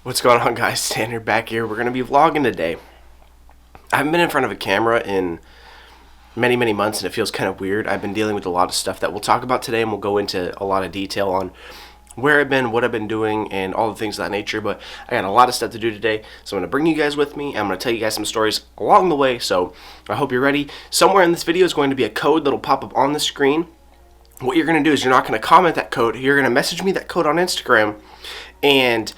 What's going on, guys? Tanner back here. We're going to be vlogging today. I haven't been in front of a camera in many months, and it feels kind of weird. I've been dealing with a lot of stuff that we'll talk about today, and we'll go into a lot of detail on where I've been, what I've been doing, and all the things of that nature. But I got a lot of stuff to do today, so I'm going to bring you guys with me. I'm going to tell you guys some stories along the way, so I hope you're ready. Somewhere in this video is going to be a code that'll pop up on the screen. What you're going to do is you're not going to comment that code. You're going to message me that code on Instagram, and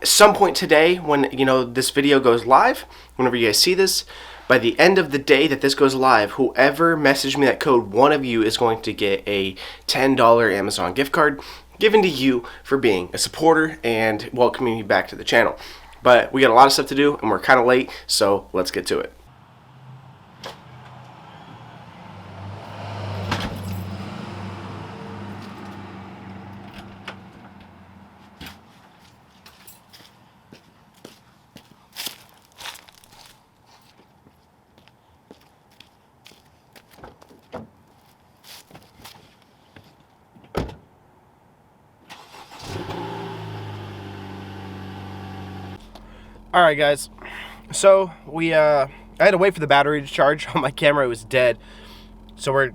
some point today, when this video goes live, whenever you guys see this, by the end of the day that this goes live, whoever messaged me that code, one of you is going to get a $10 Amazon gift card given to you for being a supporter and welcoming me back to the channel. But we got a lot of stuff to do, and we're kind of late, so let's get to it. Alright guys, so I had to wait for the battery to charge on my camera. It was dead, so we're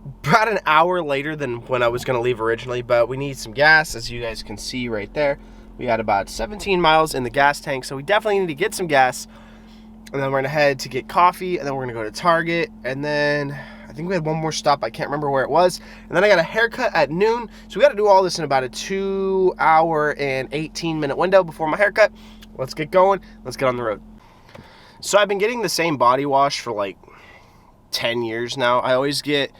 about an hour later than when I was going to leave originally, but we need some gas. As you guys can see right there, we got about 17 miles in the gas tank, so we definitely need to get some gas, and then we're going to head to get coffee, and then we're going to go to Target, and then I think we had one more stop. I can't remember where it was, and then I got a haircut at noon, so we got to do all this in about a 2 hour and 18 minute window before my haircut. Let's get going. Let's get on the road. So I've been getting the same body wash for like 10 years now. I always get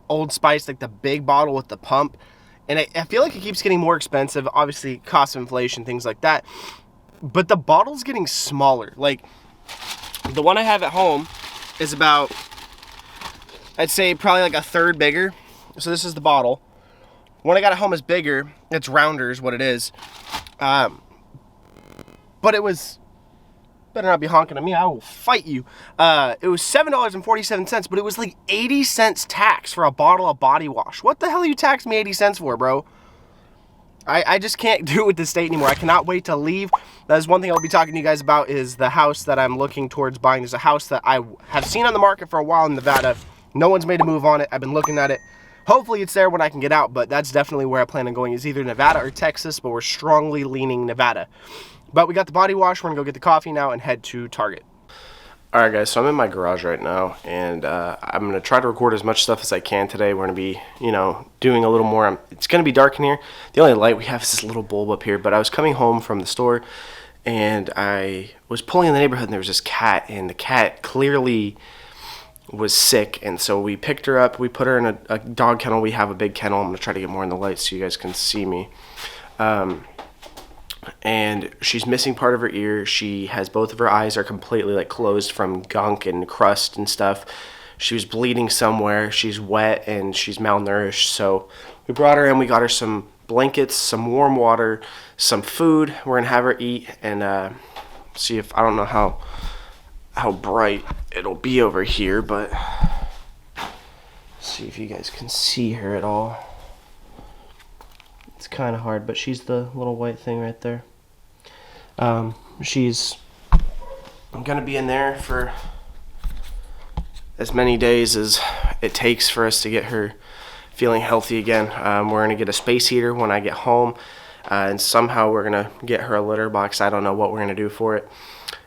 Old Spice, like the big bottle with the pump. And I feel like it keeps getting more expensive. Obviously, cost of inflation, things like that. But the bottle's getting smaller. Like, the one I have at home is about, I'd say probably like a third bigger. So this is the bottle. One I got at home is bigger. It's rounder is what it is. But it was, better not be honking at me, I will fight you. It was $7.47, but it was like 80 cents tax for a bottle of body wash. What the hell are you taxing me 80 cents for, bro? I just can't do it with the state anymore. I cannot wait to leave. That is one thing I'll be talking to you guys about, is the house that I'm looking towards buying. There's a house that I have seen on the market for a while in Nevada. No one's made a move on it. I've been looking at it. Hopefully it's there when I can get out, but that's definitely where I plan on going, is either Nevada or Texas, but we're strongly leaning Nevada. But we got the body wash. We're going to go get the coffee now and head to Target. Alright guys, so I'm in my garage right now, and I'm going to try to record as much stuff as I can today. We're going to be, doing a little more. It's going to be dark in here. The only light we have is this little bulb up here, but I was coming home from the store, and I was pulling in the neighborhood, and there was this cat, and the cat clearly was sick, and so we picked her up. We put her in a dog kennel. We have a big kennel. I'm going to try to get more in the light so you guys can see me. And she's missing part of her ear. She has both of her eyes are completely like closed from gunk and crust and stuff. She was bleeding somewhere. She's wet and she's malnourished. So we brought her in. We got her some blankets, some warm water, some food. We're gonna have her eat and see if, I don't know how bright it'll be over here, but see if you guys can see her at all. It's kind of hard, but she's the little white thing right there. I'm gonna be in there for as many days as it takes for us to get her feeling healthy again. We're gonna get a space heater when I get home, and somehow we're gonna get her a litter box. I don't know what we're gonna do for it,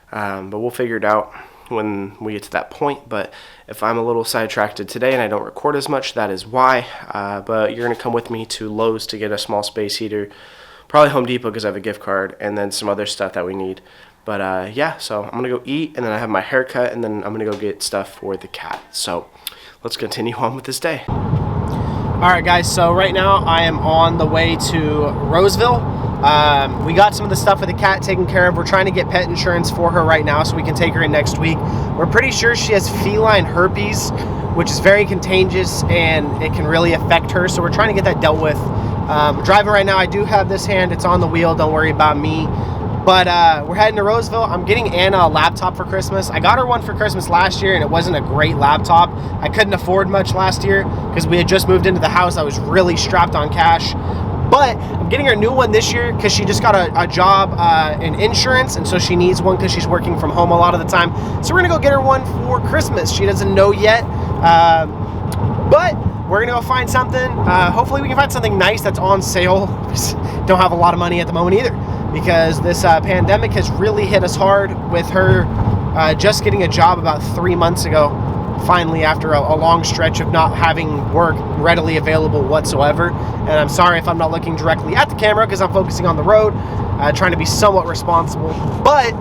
but we'll figure it out when we get to that point. But if I'm a little sidetracked today and I don't record as much, that is why. But you're gonna come with me to Lowe's to get a small space heater, probably Home Depot because I have a gift card, and then some other stuff that we need. But yeah, so I'm gonna go eat, and then I have my haircut, and then I'm gonna go get stuff for the cat. So let's continue on with this day. Alright guys, so right now I am on the way to Roseville. We got some of the stuff with the cat taken care of. We're trying to get pet insurance for her right now so we can take her in next week. We're pretty sure she has feline herpes, which is very contagious and it can really affect her. So we're trying to get that dealt with. Driving right now. I do have this hand. It's on the wheel. Don't worry about me. But we're heading to Roseville. I'm getting Anna a laptop for Christmas. I got her one for Christmas last year, and it wasn't a great laptop. I couldn't afford much last year because we had just moved into the house. I was really strapped on cash. But I'm getting her a new one this year because she just got a job in insurance, and so she needs one because she's working from home a lot of the time. So we're gonna go get her one for Christmas. She doesn't know yet, but we're gonna go find something. Hopefully we can find something nice that's on sale. Don't have a lot of money at the moment either, because this pandemic has really hit us hard with her just getting a job about 3 months ago, finally, after a long stretch of not having work readily available whatsoever. And I'm sorry if I'm not looking directly at the camera because I'm focusing on the road, trying to be somewhat responsible. But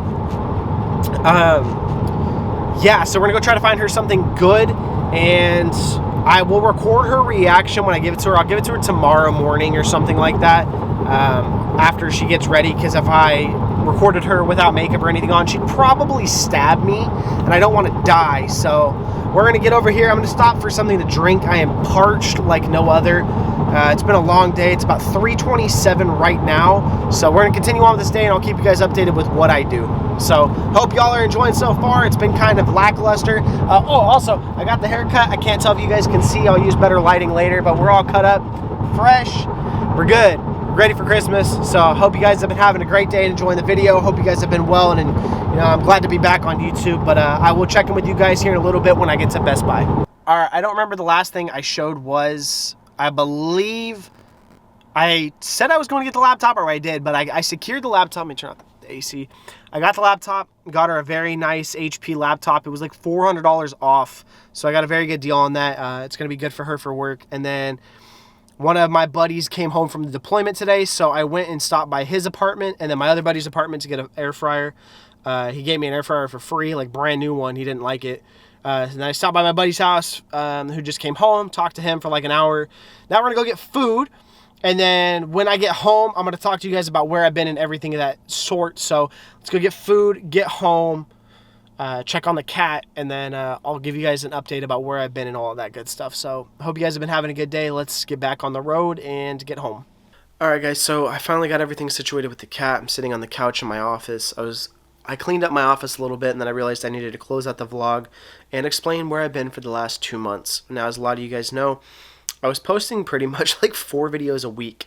yeah, so we're gonna go try to find her something good, and I will record her reaction when I give it to her. I'll give it to her tomorrow morning or something like that, after she gets ready, because if I recorded her without makeup or anything on, she'd probably stab me, and I don't want to die. So we're going to get over here. I'm going to stop for something to drink. I am parched like no other. It's been a long day. It's about 3:27 right now. So we're going to continue on with this day, and I'll keep you guys updated with what I do. So hope y'all are enjoying so far. It's been kind of lackluster. Also, I got the haircut. I can't tell if you guys can see. I'll use better lighting later, but we're all cut up, fresh. We're good. Ready for Christmas. So I hope you guys have been having a great day and enjoying the video. Hope you guys have been well, and you know, I'm glad to be back on YouTube. But I will check in with you guys here in a little bit when I get to Best Buy. All right, I don't remember the last thing I showed was, I believe I said I was going to get the laptop, or I did, but I secured the laptop. Let me turn off the AC. I got the laptop, got her a very nice HP laptop. It was like $400 off, so I got a very good deal on that. It's going to be good for her for work. And then one of my buddies came home from the deployment today, so I went and stopped by his apartment and then my other buddy's apartment to get an air fryer. He gave me an air fryer for free, like brand new one. He didn't like it. And then I stopped by my buddy's house, who just came home, talked to him for like an hour. Now we're going to go get food. And then when I get home, I'm going to talk to you guys about where I've been and everything of that sort. So let's go get food, get home, check on the cat, and then I'll give you guys an update about where I've been and all of that good stuff. So I hope you guys have been having a good day. Let's get back on the road and get home. Alright guys, so I finally got everything situated with the cat. I'm sitting on the couch in my office. I cleaned up my office a little bit, and then I realized I needed to close out the vlog and explain where I've been for the last 2 months. Now, as a lot of you guys know, I was posting pretty much like 4 videos a week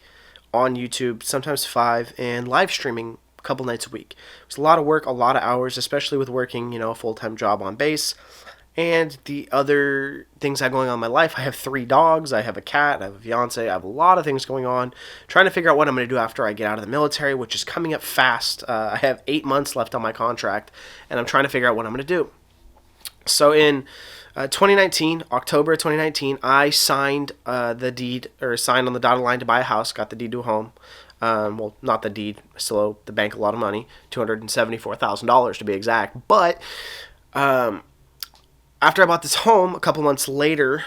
on YouTube, sometimes 5, and live streaming a couple nights a week. It was a lot of work, a lot of hours, especially with working, you know, a full-time job on base. And the other things I have going on in my life, I have 3 dogs, I have a cat, I have a fiance, I have a lot of things going on. Trying to figure out what I'm going to do after I get out of the military, which is coming up fast. I have 8 months left on my contract, and I'm trying to figure out what I'm going to do. So in 2019, October 2019, I signed the deed, or signed on the dotted line to buy a house, got the deed to a home. Well, not the deed, I still owe the bank a lot of money, $274,000 to be exact. But after I bought this home, a couple months later,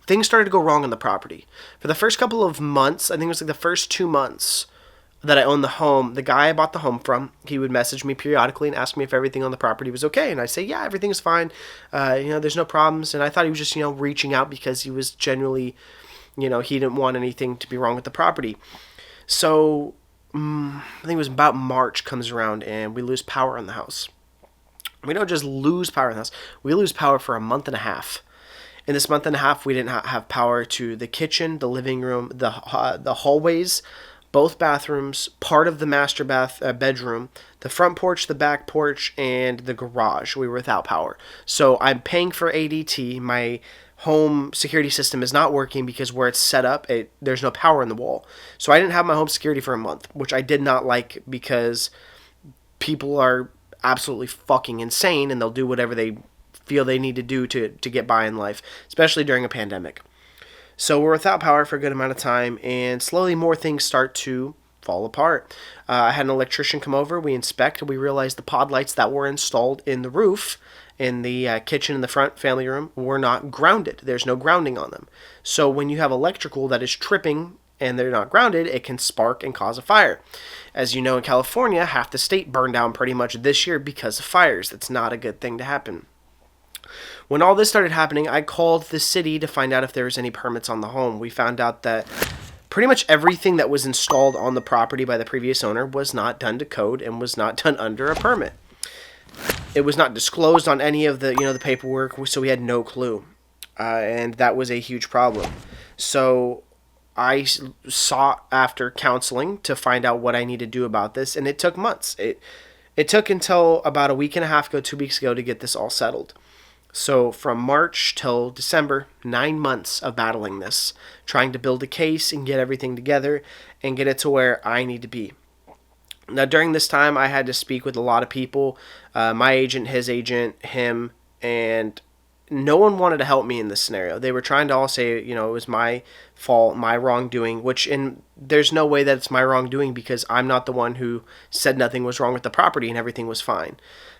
things started to go wrong on the property. For the first couple of months, I think it was like the first 2 months that I owned the home, the guy I bought the home from, he would message me periodically and ask me if everything on the property was okay. And I'd say, yeah, everything's fine. You know, there's no problems. And I thought he was just, you know, reaching out because he was genuinely, you know, he didn't want anything to be wrong with the property. So I think it was about March comes around and we lose power in the house. We don't just lose power in the house. We lose power for a month and a half. In this month and a half, we didn't have power to the kitchen, the living room, the hallways, both bathrooms, part of the master bedroom, the front porch, the back porch, and the garage. We were without power. So I'm paying for ADT. My home security system is not working because where it's set up, there's no power in the wall. So I didn't have my home security for a month, which I did not like because people are absolutely fucking insane and they'll do whatever they feel they need to do to get by in life, especially during a pandemic. So we're without power for a good amount of time, and slowly more things start to fall apart. I had an electrician come over. We inspect. We realized the pod lights that were installed in the roof, in the kitchen in the front family room, were not grounded. There's no grounding on them. So when you have electrical that is tripping and they're not grounded, it can spark and cause a fire. As you know, in California, half the state burned down pretty much this year because of fires. That's not a good thing to happen. When all this started happening, I called the city to find out if there was any permits on the home. We found out that pretty much everything that was installed on the property by the previous owner was not done to code and was not done under a permit. It was not disclosed on any of the, the paperwork, so we had no clue. And that was a huge problem. So I sought after counseling to find out what I need to do about this, and it took months. It took until about a week and a half ago, 2 weeks ago, to get this all settled. So from March till December, 9 months of battling this, trying to build a case and get everything together and get it to where I need to be. Now, during this time, I had to speak with a lot of people, my agent, his agent, him, and no one wanted to help me in this scenario. They were trying to all say, it was my fault, my wrongdoing, there's no way that it's my wrongdoing because I'm not the one who said nothing was wrong with the property and everything was fine.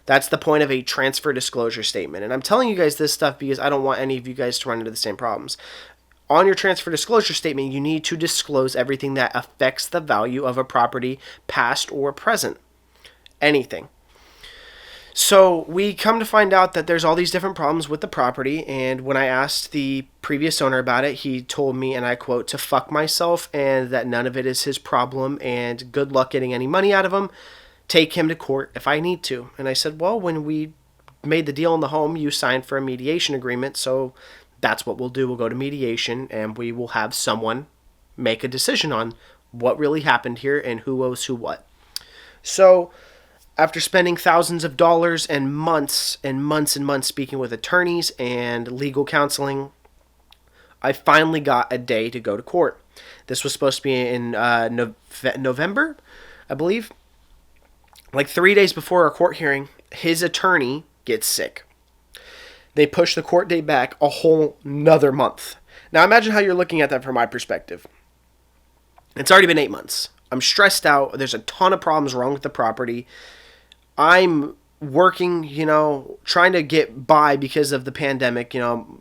That's the point of a transfer disclosure statement. And I'm telling you guys this stuff because I don't want any of you guys to run into the same problems. On your transfer disclosure statement, you need to disclose everything that affects the value of a property, past or present. Anything. So we come to find out that there's all these different problems with the property, and when I asked the previous owner about it, he told me, and I quote, to fuck myself and that none of it is his problem and good luck getting any money out of him. Take him to court if I need to. And I said, well, when we made the deal in the home, you signed for a mediation agreement, so that's what we'll do. We'll go to mediation, and we will have someone make a decision on what really happened here and who owes who what. So after spending thousands of dollars and months and months and months speaking with attorneys and legal counseling, I finally got a day to go to court. This was supposed to be in November, I believe. Like 3 days before our court hearing, his attorney gets sick. They push the court date back a whole nother month. Now imagine how you're looking at that from my perspective. It's already been 8 months. I'm stressed out. There's a ton of problems wrong with the property. I'm working, trying to get by because of the pandemic,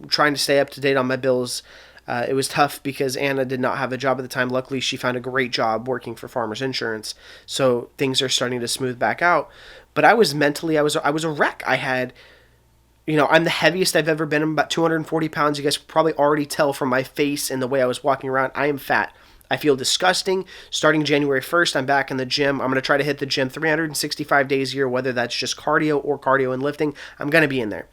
trying to stay up to date on my bills. It was tough because Anna did not have a job at the time. Luckily, she found a great job working for Farmers Insurance, so things are starting to smooth back out. But I was a wreck. I had, I'm the heaviest I've ever been. I'm about 240 pounds. You guys can probably already tell from my face and the way I was walking around. I am fat. I feel disgusting. Starting January 1st, I'm back in the gym. I'm going to try to hit the gym 365 days a year, whether that's just cardio or cardio and lifting. I'm going to be in there.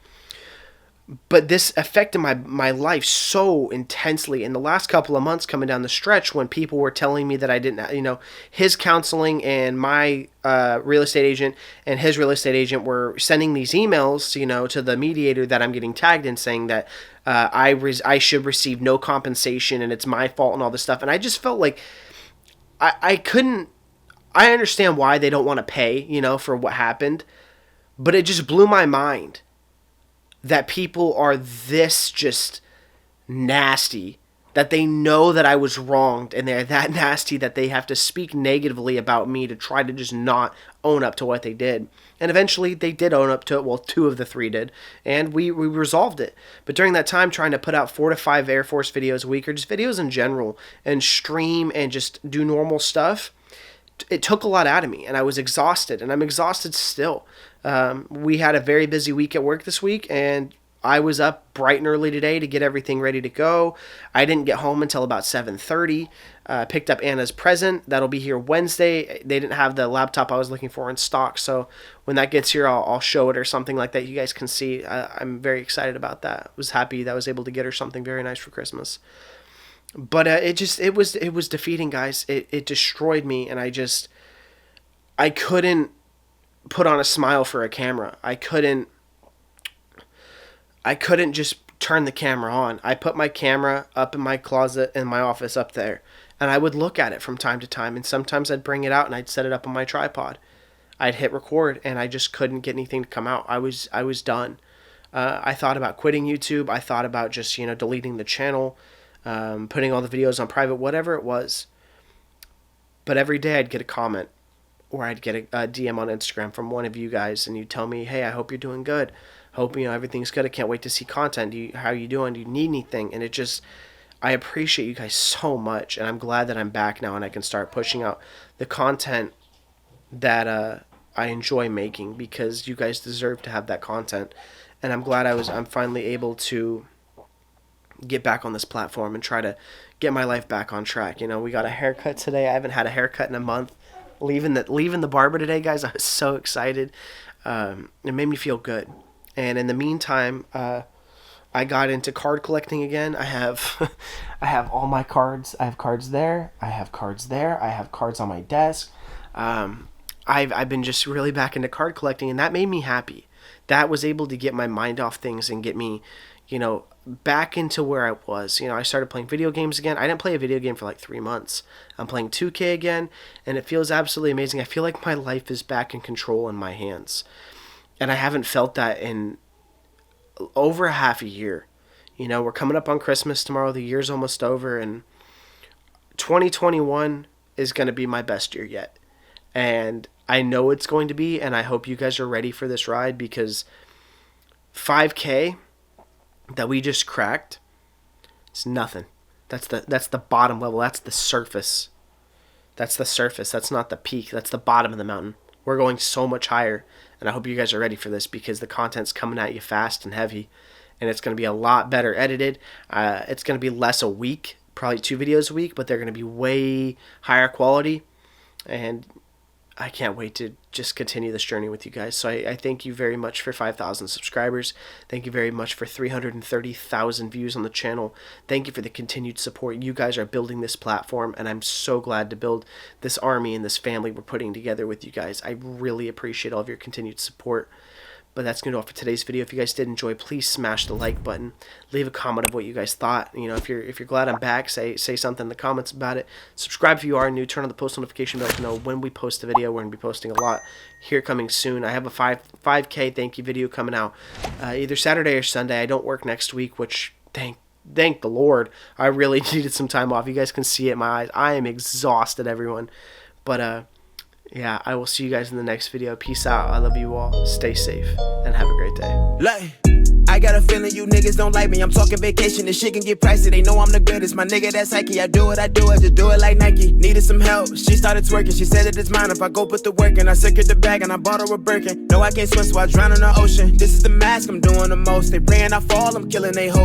But this affected my life so intensely in the last couple of months coming down the stretch when people were telling me that I didn't, his counseling and my real estate agent and his real estate agent were sending these emails, to the mediator that I'm getting tagged in saying that I should receive no compensation and it's my fault and all this stuff. And I just felt like I understand why they don't want to pay, for what happened, but it just blew my mind that people are this just nasty, that they know that I was wronged, and they're that nasty that they have to speak negatively about me to try to just not own up to what they did. And eventually they did own up to it. Well, 2 of the 3 did, and we resolved it. But during that time, trying to put out 4 to 5 Air Force videos a week, or just videos in general, and stream and just do normal stuff, it took a lot out of me, and I was exhausted, and I'm exhausted still. We had a very busy week at work this week, and I was up bright and early today to get everything ready to go. I didn't get home until about 7:30. Picked up Anna's present. That'll be here Wednesday. They didn't have the laptop I was looking for in stock, so when that gets here, I'll show it or something like that. You guys can see. I'm very excited about that. I was happy that I was able to get her something very nice for Christmas. But it was defeating, guys. It destroyed me, and I couldn't put on a smile for a camera. I couldn't just turn the camera on. I put my camera up in my closet in my office up there, and I would look at it from time to time, and sometimes I'd bring it out and I'd set it up on my tripod. I'd hit record, and I just couldn't get anything to come out. I was done. I thought about quitting YouTube. I thought about just deleting the channel, putting all the videos on private, whatever it was. But every day I'd get a comment, or I'd get a DM on Instagram from one of you guys, and you'd tell me, hey, I hope you're doing good. Hope everything's good. I can't wait to see content. How are you doing? Do you need anything? And I appreciate you guys so much, and I'm glad that I'm back now and I can start pushing out the content that I enjoy making, because you guys deserve to have that content. And I'm glad I'm finally able to get back on this platform and try to get my life back on track. We got a haircut today. I haven't had a haircut in a month. Leaving the barber today, guys, I was so excited. It made me feel good. And in the meantime, I got into card collecting again. I have I have all my cards. I have cards there. I have cards there. I have cards on my desk. I've been just really back into card collecting, and that made me happy. That was able to get my mind off things and get me, back into where I was. I started playing video games again. I didn't play a video game for like 3 months. I'm playing 2K again, and it feels absolutely amazing. I feel like my life is back in control in my hands, and I haven't felt that in over half a year. We're coming up on Christmas tomorrow. The year's almost over, and 2021 is going to be my best year yet. And I know it's going to be, and I hope you guys are ready for this ride, because 5K that we just cracked, it's nothing. That's the bottom level. That's the surface. That's the surface. That's not the peak. That's the bottom of the mountain. We're going so much higher, and I hope you guys are ready for this, because the content's coming at you fast and heavy, and it's going to be a lot better edited. It's going to be less a week, probably 2 videos a week, but they're going to be way higher quality, and I can't wait to just continue this journey with you guys. So I thank you very much for 5,000 subscribers. Thank you very much for 330,000 views on the channel. Thank you for the continued support. You guys are building this platform, and I'm so glad to build this army and this family we're putting together with you guys. I really appreciate all of your continued support. But that's going to do it for today's video. If you guys did enjoy, please smash the like button. Leave a comment of what you guys thought. If you're glad I'm back, say something in the comments about it. Subscribe if you are new. Turn on the post notification bell to know when we post a video. We're going to be posting a lot here coming soon. I have a 5K thank you video coming out either Saturday or Sunday. I don't work next week, which thank the Lord. I really needed some time off. You guys can see it in my eyes. I am exhausted, everyone. But yeah, I will see you guys in the next video. Peace out. I love you all. Stay safe and have a great day. I got a feeling you niggas don't like me. I'm talking vacation, this shit can get pricey. They know I'm the greatest, my nigga, that's Nike. I do it, just do it like Nike. Needed some help, she started twerking. She said that it's mine if I go put the work in. I secured the bag and I bought her a Birkin. No, I can't swim, so I drown in the ocean. This is the mask, I'm doing the most. They praying I fall, I'm killing they hope.